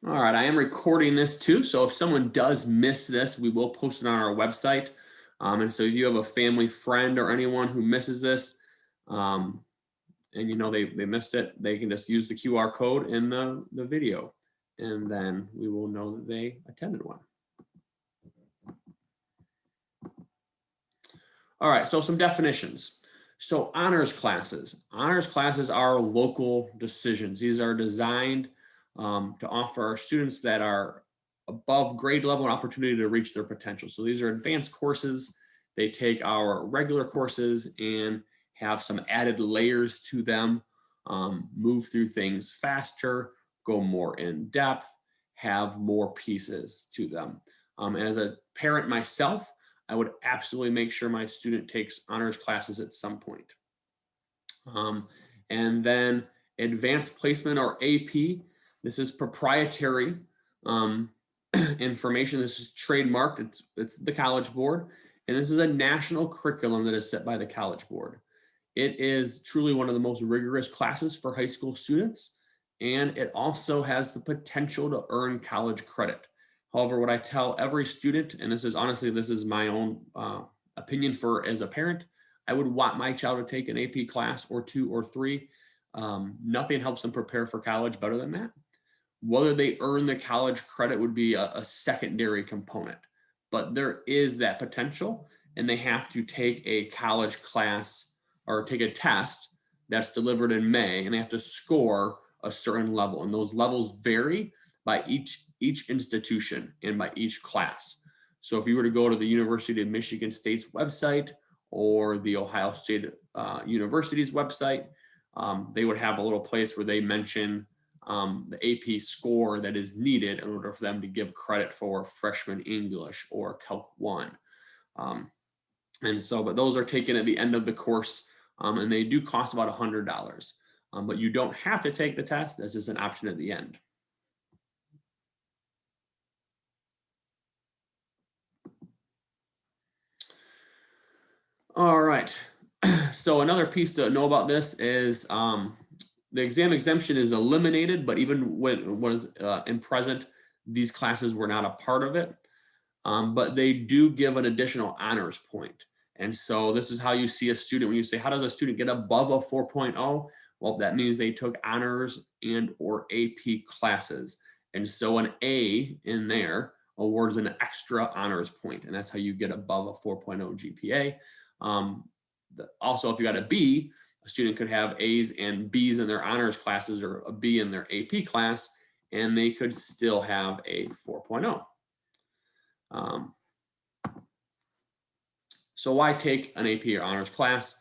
All right, I am recording this too, so if someone does miss this, we will post it on our website. And so if you have a family friend or anyone who misses this, and you know they missed it, they can just use the QR code in the video, and then we will know that they attended one. All right, so some definitions. So honors classes. Honors classes are local decisions. These are designed to offer our students that are above grade level an opportunity to reach their potential. So these are advanced courses. They take our regular courses and have some added layers to them, move through things faster, go more in depth, have more pieces to them. As a parent myself, I would absolutely make sure my student takes honors classes at some point. And then advanced placement or AP. This is proprietary information. This is trademarked. It's the College Board. And this is a national curriculum that is set by the College Board. It is truly one of the most rigorous classes for high school students. And it also has the potential to earn college credit. However, what I tell every student, and this is honestly, this is my own opinion for as a parent, I would want my child to take an AP class or 2 or 3. Nothing helps them prepare for college better than that. Whether they earn the college credit would be a secondary component, but there is that potential, and they have to take a college class or take a test that's delivered in May, and they have to score a certain level, and those levels vary by each institution and by each class. So if you were to go to the University of Michigan State's website or the Ohio State University's website, they would have a little place where they mention the AP score that is needed in order for them to give credit for freshman English or Calc 1. And so, but those are taken at the end of the course, and they do cost about $100. But you don't have to take the test. This is an option at the end. All right. So another piece to know about this is the exam exemption is eliminated, but even when it was in present, these classes were not a part of it. But they do give an additional honors point. And so this is how you see a student when you say, how does a student get above a 4.0? Well, that means they took honors and or AP classes. And so an A in there awards an extra honors point, and that's how you get above a 4.0 GPA. Also, if you got a B, a student could have A's and B's in their honors classes or a B in their AP class, and they could still have a 4.0. So why take an AP or honors class?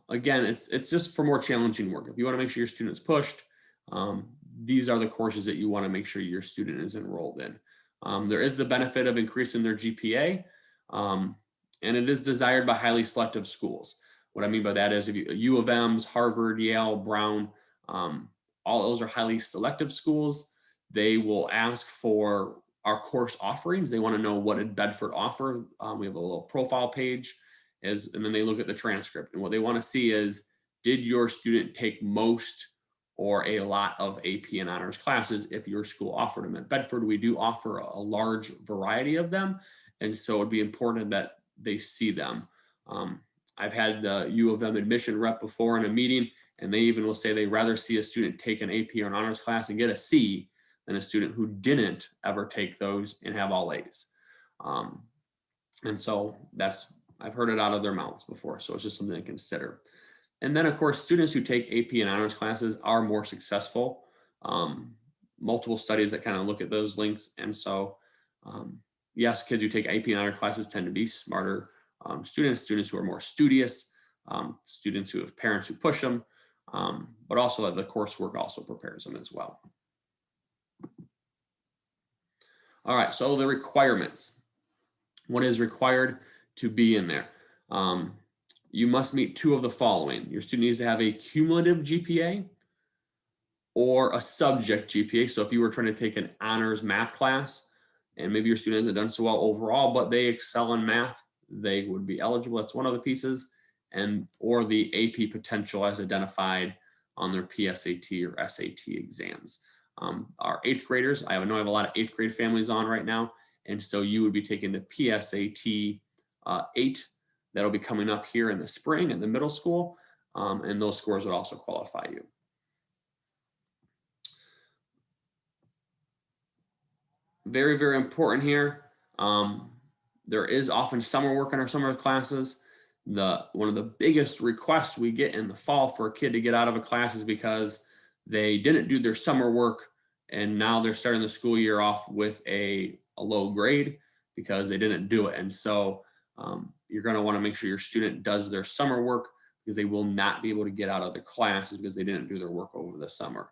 Again, it's just for more challenging work. If you want to make sure your student's pushed, these are the courses that you want to make sure your student is enrolled in. There is the benefit of increasing their GPA, and it is desired by highly selective schools. What I mean by that is if U of M's, Harvard, Yale, Brown, all those are highly selective schools. They will ask for our course offerings. They want to know what did Bedford offer. We have a little profile page, and then they look at the transcript. And what they want to see is, did your student take most or a lot of AP and honors classes if your school offered them? At Bedford, we do offer a large variety of them. And so it'd be important that they see them. I've had the U of M admission rep before in a meeting, and they even will say they'd rather see a student take an AP or an honors class and get a C than a student who didn't ever take those and have all A's. And so I've heard it out of their mouths before, so it's just something to consider. And then, of course, students who take AP and honors classes are more successful. Multiple studies that kind of look at those links. And so, yes, kids who take AP and honors classes tend to be smarter students who are more studious, students who have parents who push them, but also that the coursework also prepares them as well. All right, so the requirements. What is required to be in there? You must meet 2 of the following. Your student needs to have a cumulative GPA or a subject GPA. So if you were trying to take an honors math class and maybe your student hasn't done so well overall, but they excel in math, they would be eligible. That's one of the pieces. Or the AP potential as identified on their PSAT or SAT exams. Our 8th graders. I know I have a lot of 8th grade families on right now. And so you would be taking the PSAT 8 that'll be coming up here in the spring in the middle school. And those scores would also qualify you. Very, very important here. There is often summer work in our summer classes. One of the biggest requests we get in the fall for a kid to get out of a class is because they didn't do their summer work and now they're starting the school year off with a low grade because they didn't do it. And so you're going to want to make sure your student does their summer work, because they will not be able to get out of the classes because they didn't do their work over the summer.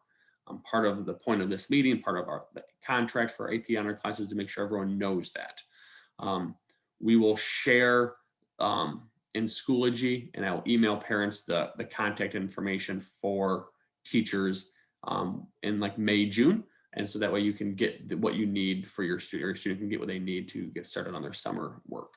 Part of the point of this meeting, part of the contract for AP honor classes, to make sure everyone knows that. We will share in Schoology, and I will email parents the contact information for teachers in like May, June. And so that way you can get what you need for your student, or your student can get what they need to get started on their summer work.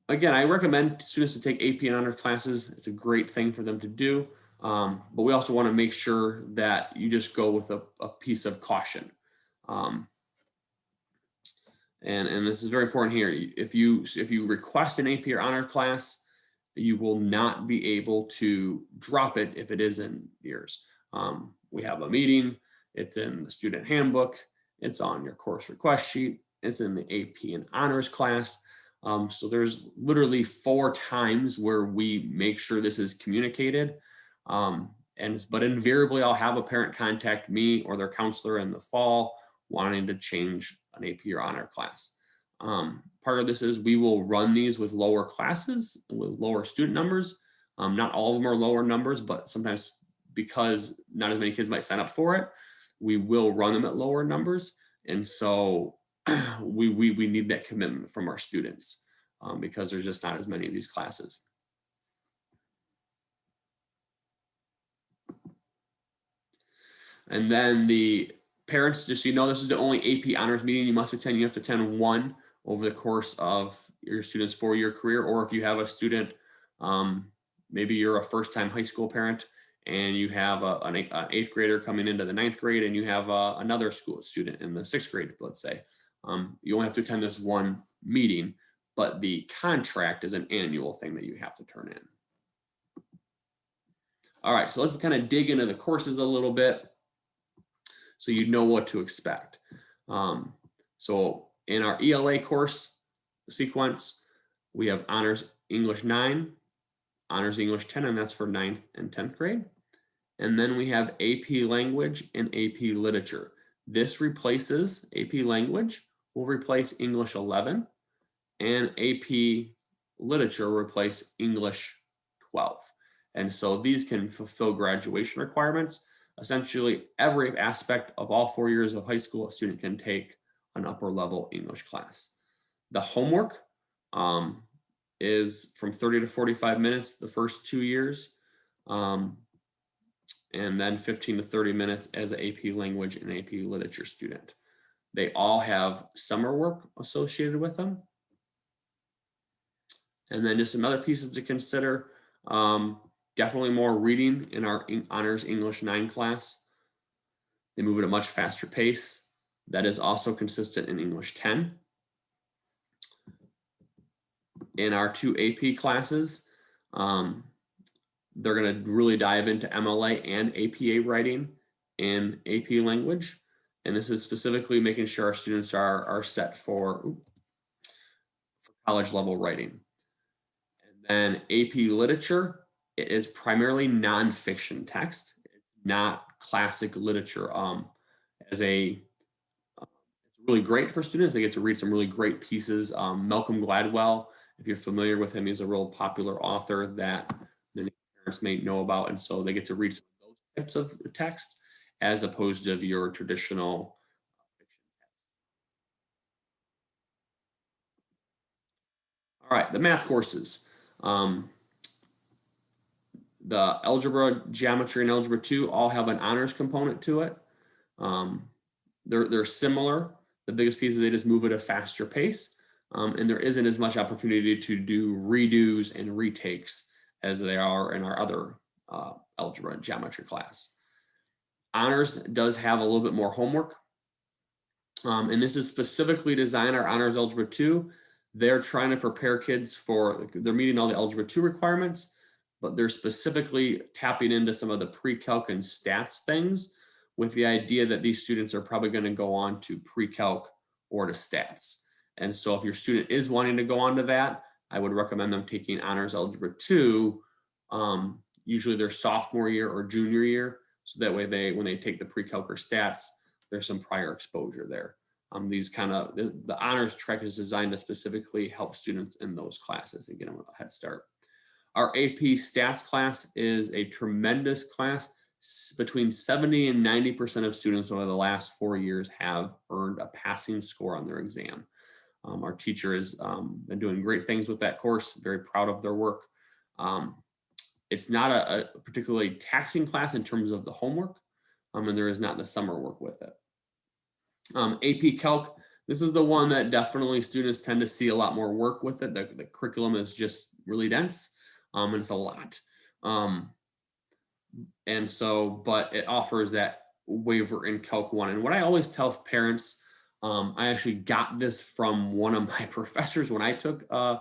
Again, I recommend students to take AP and honors classes. It's a great thing for them to do. But we also want to make sure that you just go with a piece of caution. And this is very important here. If you request an AP or honor class, you will not be able to drop it if it is in yours. We have a meeting, it's in the student handbook, it's on your course request sheet, it's in the AP and honors class. So there's literally 4 times where we make sure this is communicated. But invariably I'll have a parent contact me or their counselor in the fall wanting to change an AP or honor class. Part of this is we will run these with lower classes, with lower student numbers. Not all of them are lower numbers, but sometimes because not as many kids might sign up for it, we will run them at lower numbers. And so we need that commitment from our students because there's just not as many of these classes. And then the parents, just so you know, this is the only AP honors meeting you must attend. You have to attend one over the course of your student's 4-year career. Or if you have a student, maybe you're a first-time high school parent and you have an 8th grader coming into the 9th grade, and you have another school student in the 6th grade, let's say. You only have to attend this one meeting, but the contract is an annual thing that you have to turn in. All right, so let's kind of dig into the courses a little bit so you know what to expect. So in our ELA course sequence, we have Honors English 9, Honors English 10, and that's for 9th and 10th grade. And then we have AP Language and AP Literature. This replaces AP Language, will replace English 11, and AP Literature will replace English 12. And so these can fulfill graduation requirements. Essentially, every aspect of all 4 years of high school, a student can take an upper level English class. The homework is from 30 to 45 minutes the first 2 years, and then 15 to 30 minutes as an AP Language and AP Literature student. They all have summer work associated with them. And then just some other pieces to consider. Definitely more reading in our Honors English 9 class. They move at a much faster pace. That is also consistent in English 10. In our 2 AP classes, they're going to really dive into MLA and APA writing and AP Language. And this is specifically making sure our students are set for college level writing. And then AP Literature, it is primarily nonfiction text. It's not classic literature. It's really great for students. They get to read some really great pieces. Malcolm Gladwell, if you're familiar with him, he's a real popular author that many parents may know about. And so they get to read some of those types of text as opposed to your traditional fiction text. All right, the math courses. The algebra, geometry, and algebra 2 all have an honors component to it. They're similar. The biggest piece is they just move at a faster pace. And there isn't as much opportunity to do redos and retakes as they are in our other algebra and geometry class. Honors does have a little bit more homework. And this is specifically designed, our Honors Algebra 2. They're trying to prepare kids for, they're meeting all the Algebra 2 requirements, but they're specifically tapping into some of the pre-calc and stats things with the idea that these students are probably going to go on to pre-calc or to stats. And so if your student is wanting to go on to that, I would recommend them taking Honors Algebra 2, usually their sophomore year or junior year. So that way when they take the pre-calc or stats, there's some prior exposure there. These kind of, the honors track is designed to specifically help students in those classes and get them a head start. Our AP stats class is a tremendous class. Between 70 and 90% of students over the last 4 years have earned a passing score on their exam. Our teacher has been doing great things with that course, very proud of their work. It's not a particularly taxing class in terms of the homework, and there is not the summer work with it. AP Calc, this is the one that definitely students tend to see a lot more work with it. The curriculum is just really dense, and it's a lot. And so, but it offers that waiver in Calc 1. And what I always tell parents, I actually got this from one of my professors when I took a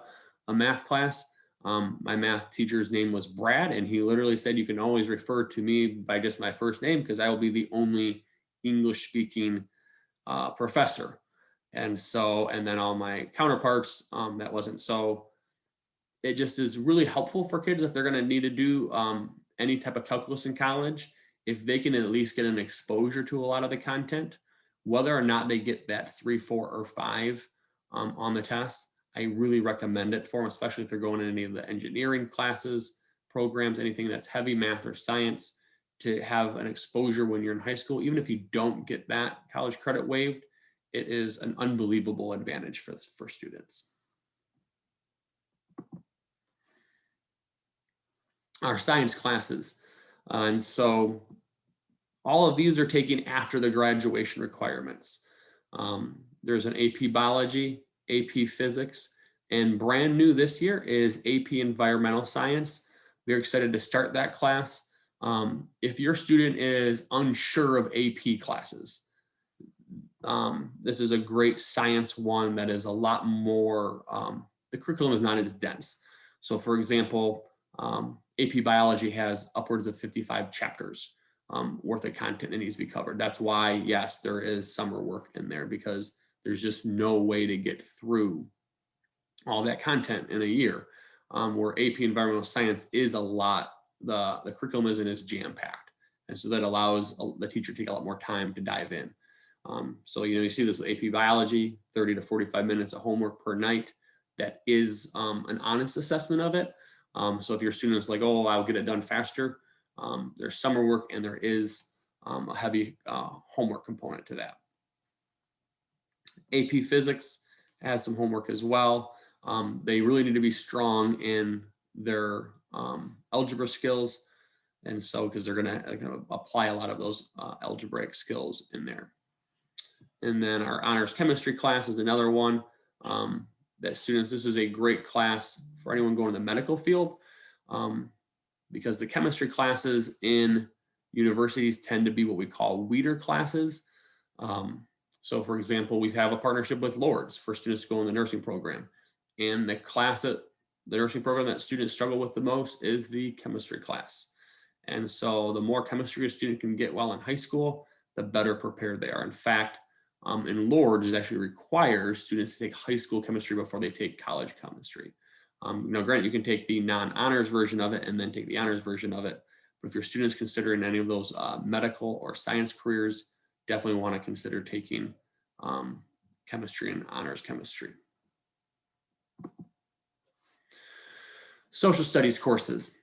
math class. My math teacher's name was Brad, and he literally said, you can always refer to me by just my first name because I will be the only English speaking professor. And so, and then all my counterparts, that wasn't. So it just is really helpful for kids if they're going to need to do any type of calculus in college, if they can at least get an exposure to a lot of the content, whether or not they get that 3, 4, or 5 on the test. I really recommend it for them, especially if they're going to any of the engineering classes, programs, anything that's heavy math or science, to have an exposure when you're in high school. Even if you don't get that college credit waived, it is an unbelievable advantage for students. Our science classes. And so all of these are taken after the graduation requirements. There's an AP Biology, AP Physics, and brand new this year is AP Environmental Science. We're excited to start that class. If your student is unsure of AP classes, this is a great science one that is a lot more, the curriculum is not as dense. So for example, AP Biology has upwards of 55 chapters worth of content that needs to be covered. That's why, yes, there is summer work in there because there's just no way to get through all that content in a year. Where AP Environmental Science is a lot, the curriculum isn't as jam-packed. And so that allows the teacher to take a lot more time to dive in. So, you see this AP Biology, 30 to 45 minutes of homework per night. That is an honest assessment of it. So if your student's like, oh, I'll get it done faster, there's summer work and there is a heavy homework component to that. AP Physics has some homework as well. They really need to be strong in their algebra skills. And so, because they're going to apply a lot of those algebraic skills in there. And then our honors chemistry class is another one that students, this is a great class for anyone going in the medical field because the chemistry classes in universities tend to be what we call weeder classes. So for example, we have a partnership with Lords for students to go in the nursing program. And the class that the nursing program that students struggle with the most is the chemistry class. And so the more chemistry a student can get while in high school, the better prepared they are. In fact, in Lords, it actually requires students to take high school chemistry before they take college chemistry. Now, granted, you can take the non-honors version of it and then take the honors version of it. But if your student's considering any of those medical or science careers, definitely want to consider taking chemistry and honors chemistry. Social studies courses.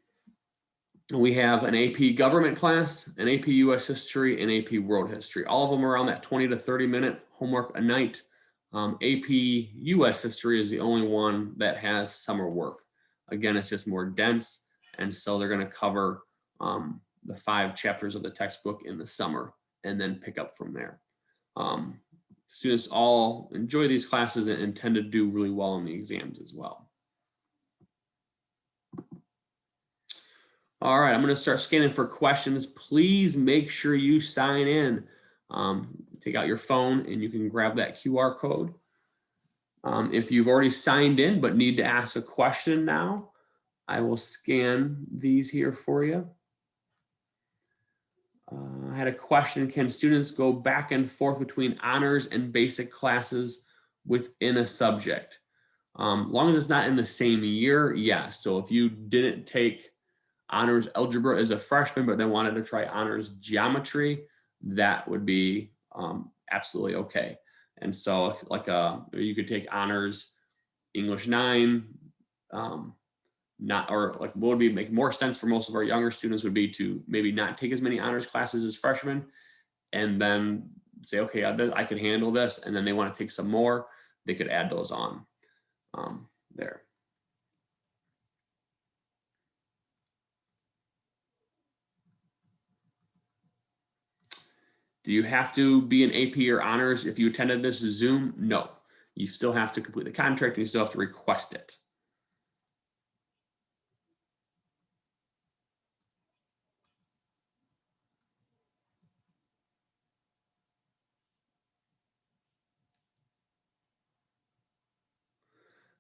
We have an AP government class, an AP US history, and AP world history. All of them are around that 20 to 30 minute homework a night. AP US history is the only one that has summer work. Again, it's just more dense. And so they're going to cover the 5 chapters of the textbook in the summer and then pick up from there. Students all enjoy these classes and tend to do really well in the exams as well. All right, I'm going to start scanning for questions. Please make sure you sign in. Take out your phone and you can grab that QR code. If you've already signed in but need to ask a question now, I will scan these here for you. I had a question: can students go back and forth between honors and basic classes within a subject? Long as it's not in the same year, yes. So if you didn't take honors algebra as a freshman, but then wanted to try honors geometry, that would be absolutely okay. And so like you could take honors English 9, not, or like what would be make more sense for most of our younger students would be to maybe not take as many honors classes as freshmen, and then say, okay, I can handle this. And then they want to take some more, they could add those on there. Do you have to be an AP or honors if you attended this Zoom? No, you still have to complete the contract and you still have to request it.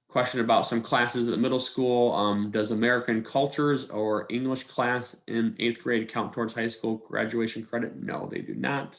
Question about some classes at the middle school. Does American cultures or English class in 8th grade count towards high school graduation credit? No, they do not.